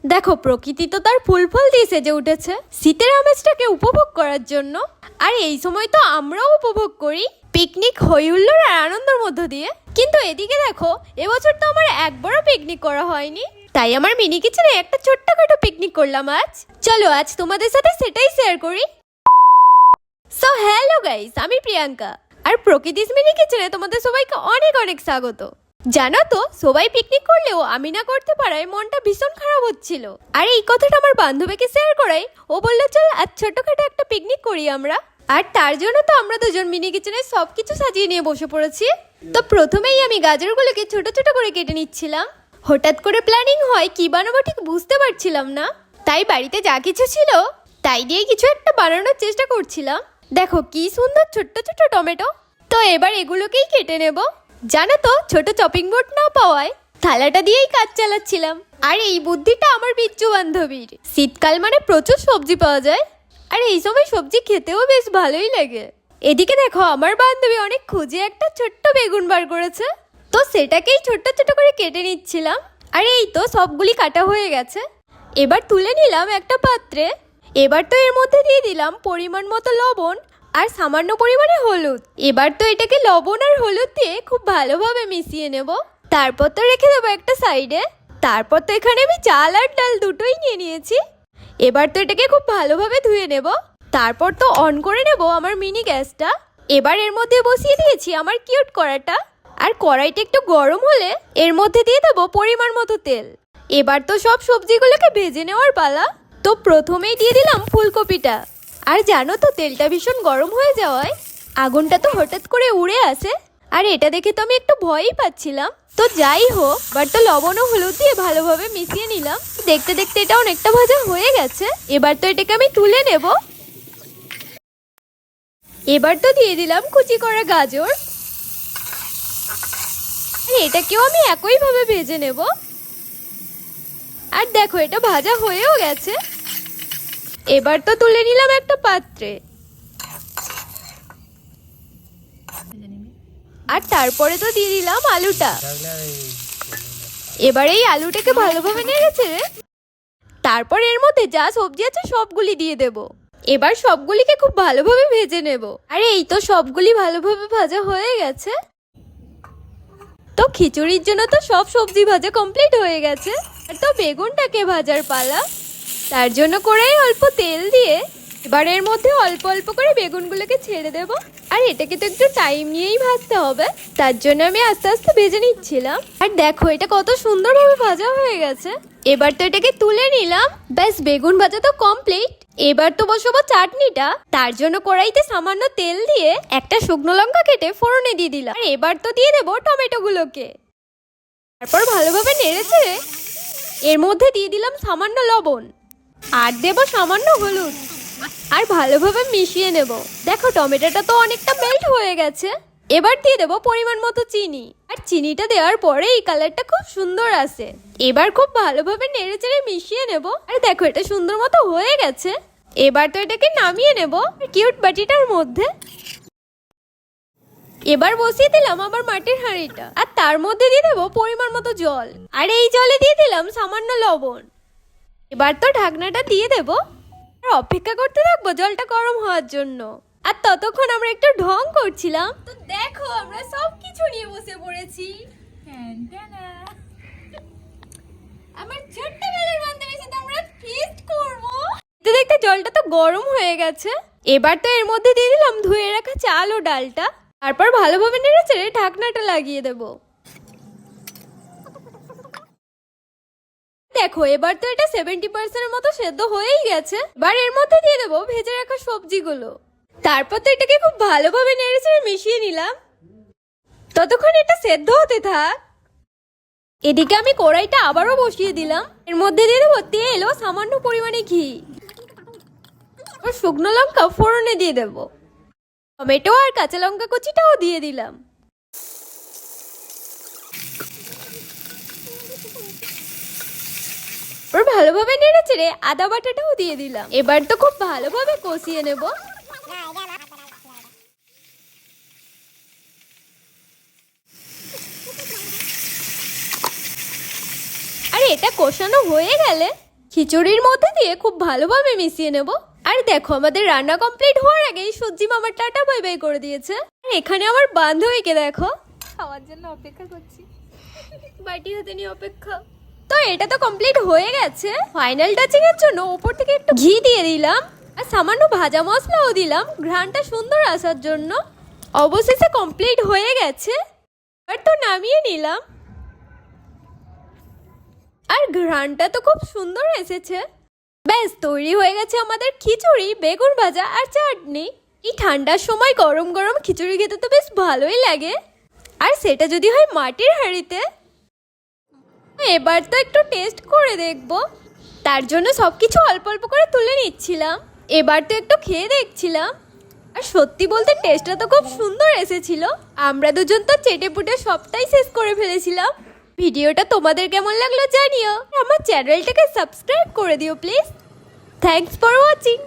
দেখো প্রকৃতি তো তার ফুল ফল দিয়ে সেজে উঠেছে শীতের আমেজটাকে উপভোগ করার জন্য। আর এই সময় তো আমরাও উপভোগ করি পিকনিক, হই হুল্লোড় আর আনন্দের মধ্য দিয়ে। কিন্তু এদিকে দেখো, এবছর তো আমার একবারও পিকনিক করা হয়নি, তাই আমার মিনি কিচেনে একটা ছোট্টখাটো পিকনিক করলাম আজ। চলো আজ তোমাদের সাথে সেটাই শেয়ার করি। সো হ্যালো গাইস, আমি প্রিয়াঙ্কা আর প্রকৃতিস মিনি কিচেনে তোমাদের সবাইকে অনেক অনেক স্বাগত। জানো তো, সবাই পিকনিক করলেও আমি না করতে পারায় মনটা ভীষণ খারাপ হচ্ছিল। আর এই কথাটা আমার বান্ধবীকে শেয়ার করাই ও বললো চল আজ ছোটখাটো একটা পিকনিক করি আমরা। আর তার জন্য তো আমরা দুজন মিনি কিচেনে সবকিছু সাজিয়ে নিয়ে বসে পড়েছি। তো প্রথমেই আমি গাজরগুলোকে ছোট ছোট করে কেটে নিচ্ছিলাম। হঠাৎ করে প্ল্যানিং হয় কি বানাবো ঠিক বুঝতে পারছিলাম না, তাই বাড়িতে যা কিছু ছিল তাই দিয়ে কিছু একটা বানানোর চেষ্টা করছিলাম। দেখো কি সুন্দর ছোট্ট ছোট্ট টমেটো। তো এবার এগুলোকেই কেটে নেব। জানো তো, ছোট চপিং বোর্ড না পাওয়ায় থালাটা দিয়েই কাজ চালাচ্ছিলাম। আর এই বুদ্ধিটা আমার বিচ্ছু বান্ধবীর। শীতকাল মানে প্রচুর সবজি পাওয়া যায়, আর এই সময় সবজি খেতেও বেশ ভালোই লাগে। এদিকে দেখো আমার বান্ধবী অনেক খুঁজে একটা ছোট্ট বেগুন বার করেছে, তো সেটাকেই ছোট্ট ছোট করে কেটে নিচ্ছিলাম। আর এই তো সবগুলি কাটা হয়ে গেছে। এবার তুলে নিলাম একটা পাত্রে। এবার তো এর মধ্যে দিয়ে দিলাম পরিমাণ মতো লবণ আর সামান্য পরিমাণে হলুদ। এবার তো এটাকে লবণ আর হলুদ দিয়ে খুব ভালোভাবে মিশিয়ে নেব। তারপর তো রেখে দেবো একটা সাইডে। তারপর তো এখানে আমি চাল আর ডাল দুটোই নিয়ে নিয়েছি। এবার তো এটাকে খুব ভালোভাবে ধুয়ে নেব। তারপর তো অন করে নেব আমার মিনি গ্যাসটা। এবার এর মধ্যে বসিয়ে দিয়েছি আমার কিউট কড়াইটা। আর কড়াইটা একটু গরম হলে এর মধ্যে দিয়ে দেবো পরিমাণ মতো তেল। এবার তো সব সবজিগুলোকে ভেজে নেওয়ার পালা। তো প্রথমেই দিয়ে দিলাম ফুলকপিটা। আর জানো তো, তেলটা ভীষণ গরম হয়ে যাওয়ায় আগুনটা তো হঠাৎ করে উড়ে আসে। আর এটা দেখে তো আমি একটু ভয়ই পাচ্ছিলাম। তো যাই হোক, এবার তো লবণ ও হলুদ দিয়ে ভালোভাবে মিশিয়ে নিলাম। দেখতে দেখতে এটা অনেকটা ভাজা হয়ে গেছে। এবার তো এটাকে আমি তুলে নেব। এবার তো দিয়ে দিলাম কুচি করা গাজর। এটাকেও আমি একইভাবে ভেজে নেব। আর দেখো এটা ভাজা হয়েও গেছে। এবার তো তুলে নিলাম একটা পাত্রে। আর তারপরে তো দিয়ে দিলাম আলুটা। এবার এই আলুটাকে ভালোভাবে নেড়েছে। তারপর এর মধ্যে যা সবজি আছে সবগুলি দিয়ে দেব। এবার সবগুলিকে খুব ভালোভাবে ভেজে নেব। আর এই তো সবগুলি ভালোভাবে ভাজা হয়ে গেছে। তো খিচুড়ির জন্য তো সব সবজি ভাজা কমপ্লিট হয়ে গেছে। আর তো বেগুনটাকে ভাজার পালা। তার জন্য কড়াই অল্প তেল দিয়ে এবার এর মধ্যে অল্প অল্প করে বেগুনগুলোকে ছেড়ে দেব। আর এটাকে তো একটু টাইম নিয়েই ভাজতে হবে, তার জন্য আমি আস্তে আস্তে ভেজে নিচ্ছিলাম। আর দেখো এটা কত সুন্দরভাবে ভাজা হয়ে গেছে। এবার তো এটাকে তুলে নিলাম। ব্যাস, বেগুন ভাজা তো কমপ্লিট। এবার তো বসাবো চাটনিটা। তার জন্য কড়াইতে সামান্য তেল দিয়ে একটা শুকনো লঙ্কা কেটে ফোড়নে দিয়ে দিলাম। আর এবার তো দিয়ে দেবো টমেটোগুলোকে। তারপর ভালোভাবে নেড়েছে এর মধ্যে দিয়ে দিলাম সামান্য লবণ আর দেবো সামান্য হলুদ। আর ভালোভাবে মিশিয়ে নেব। দেখো টমেটোটা তো অনেকটা মেল্ট হয়ে গেছে। এবার দিয়ে দেবো পরিমাণ মতো চিনি। আর চিনিটা দেওয়ার পরে এই কালারটা খুব সুন্দর আসে। এবার খুব ভালোভাবে নেড়ে চেড়ে মিশিয়ে নেব। আর দেখো এটা সুন্দর মতো হয়ে গেছে। এবার তো এটাকে নামিয়ে নেব কিউট বাটিটার মধ্যে। এবার বসিয়ে দিলাম আমার মাটির হাঁড়িটা। আর তার মধ্যে দিয়ে দেবো পরিমাণ মতো জল। আর এই জলে দিয়ে দিলাম সামান্য লবণ। এবার তো ঢাকনাটা দিয়ে দেবো আর অপেক্ষা করতে থাকবো জলটা গরম হওয়ার জন্য। আর ততক্ষণ আমরা একটু ঢং করছিলাম। তো দেখো আমরা সব কিছু নিয়ে বসে পড়েছি। আমার ছোট্টবেলার বান্ধবীর সাথে আমরা ফিস্ট করব। দেখতে দেখতে জলটা তো গরম হয়ে গেছে। এবার তো এর মধ্যে দিয়ে দিলাম ধুয়ে রাখা চাল ও ডালটা। তারপর ভালোভাবে নেড়ে চেড়ে ঢাকনাটা লাগিয়ে দেবো। দেখো এবার তো এটা 70% মতো সেদ্ধ হয়েই গেছে। এবার এর মধ্যে দিয়ে দেবো ভেজে রাখা সবজিগুলো। তারপর তো এটাকে খুব ভালোভাবে নেড়েচেড়ে মিশিয়ে নিলাম। ততক্ষণ এটা সেদ্ধ হতে থাক। এদিকে আমি কড়াইটা আবারও বসিয়ে দিলাম। এর মধ্যে দিয়ে দেবো তেল ও সামান্য পরিমাণে ঘি। শুকনো লঙ্কা ফোড়নে দিয়ে দেবো। টমেটো আর কাঁচা লঙ্কা কুচিটাও দিয়ে দিলাম। ভালোভাবে নেড়ে চেড়ে আদা বাটাটাও দিয়ে দিলাম। এবার তো খুব ভালোভাবে কষিয়ে নেব। আর এটা কষানো হয়ে গেলে খিচুড়ির মধ্যে দিয়ে খুব ভালোভাবে মিশিয়ে নেব। আর দেখো আমাদের রান্না কমপ্লিট হওয়ার আগেই সবজি মামার টাটা বাই বাই করে দিয়েছে। আর এখানে আমার বান্ধবীকে দেখো খাওয়ার জন্য অপেক্ষা করছি। বাটি হাতে নিয়ে অপেক্ষা। তো এটা তো কমপ্লিট হয়ে গেছে। ফাইনাল টাচিং এর জন্য উপর থেকে একটু ঘি দিয়ে দিলাম আর সামান্য ভাজা মশলাও দিলাম ঘ্রাণটা সুন্দর আসার জন্য। অবশেষে কমপ্লিট হয়ে গেছে। আর তো নামিয়ে নিলাম। আর ঘ্রাণটা তো খুব সুন্দর এসেছে। ব্যাস তৈরি হয়ে গেছে আমাদের খিচুড়ি, বেগুন ভাজা আর চাটনি। এই ঠান্ডার সময় গরম গরম খিচুড়ি খেতে তো বেশ ভালোই লাগে। আর সেটা যদি হয় মাটির হাঁড়িতে। এবার তো একটু টেস্ট করে দেখব। তার জন্য সব কিছু অল্প অল্প করে তুলে নিচ্ছিলাম। এবার তো একটু খেয়ে দেখছিলাম। আর সত্যি বলতে টেস্টটা তো খুব সুন্দর এসেছিল। আমরা দুজন তো চেটে পুটে সবটাই শেষ করে ফেলেছিলাম। ভিডিওটা তোমাদের কেমন লাগলো জানিও। আমার চ্যানেলটাকে সাবস্ক্রাইব করে দিও প্লিজ। Thanks for watching.